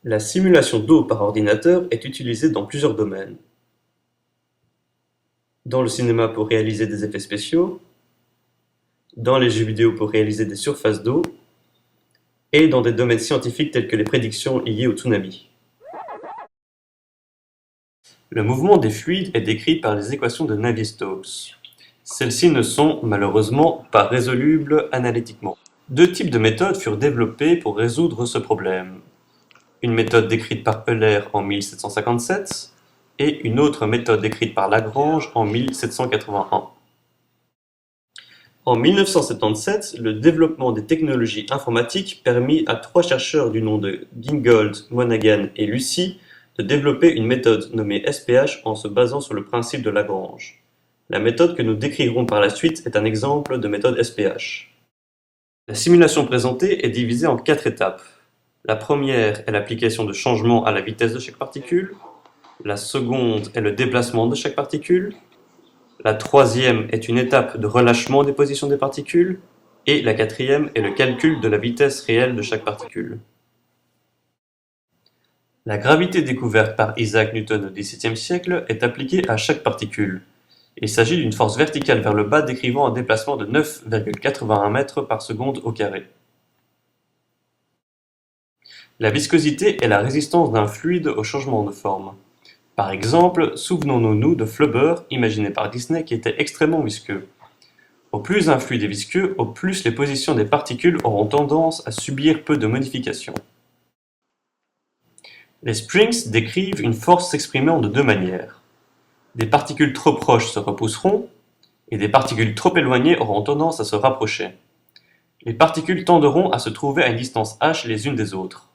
La simulation d'eau par ordinateur est utilisée dans plusieurs domaines. Dans le cinéma pour réaliser des effets spéciaux, dans les jeux vidéo pour réaliser des surfaces d'eau, et dans des domaines scientifiques tels que les prédictions liées au tsunami. Le mouvement des fluides est décrit par les équations de Navier-Stokes. Celles-ci ne sont, malheureusement, pas résolubles analytiquement. Deux types de méthodes furent développées pour résoudre ce problème. Une méthode décrite par Euler en 1757 et une autre méthode décrite par Lagrange en 1781. En 1977, le développement des technologies informatiques permit à trois chercheurs du nom de Gingold, Monaghan et Lucy de développer une méthode nommée SPH en se basant sur le principe de Lagrange. La méthode que nous décrirons par la suite est un exemple de méthode SPH. La simulation présentée est divisée en 4 étapes. La première est l'application de changements à la vitesse de chaque particule. La seconde est le déplacement de chaque particule. La troisième est une étape de relâchement des positions des particules. Et la quatrième est le calcul de la vitesse réelle de chaque particule. La gravité découverte par Isaac Newton au XVIIe siècle est appliquée à chaque particule. Il s'agit d'une force verticale vers le bas décrivant un déplacement de 9,81 mètres par seconde au carré. La viscosité est la résistance d'un fluide au changement de forme. Par exemple, souvenons-nous de Flubber, imaginé par Disney, qui était extrêmement visqueux. Au plus un fluide est visqueux, au plus les positions des particules auront tendance à subir peu de modifications. Les springs décrivent une force s'exprimant de deux manières. Des particules trop proches se repousseront, et des particules trop éloignées auront tendance à se rapprocher. Les particules tenderont à se trouver à une distance h les unes des autres.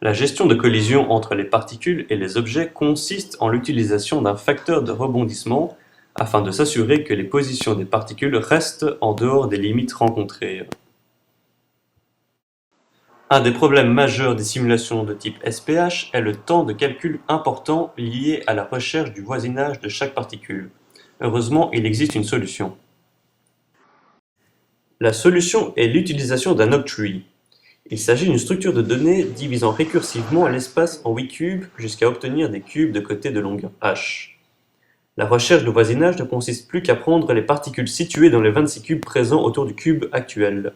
La gestion de collision entre les particules et les objets consiste en l'utilisation d'un facteur de rebondissement afin de s'assurer que les positions des particules restent en dehors des limites rencontrées. Un des problèmes majeurs des simulations de type SPH est le temps de calcul important lié à la recherche du voisinage de chaque particule. Heureusement, il existe une solution. La solution est l'utilisation d'un octree. Il s'agit d'une structure de données divisant récursivement l'espace en 8 cubes jusqu'à obtenir des cubes de côté de longueur h. La recherche de voisinage ne consiste plus qu'à prendre les particules situées dans les 26 cubes présents autour du cube actuel.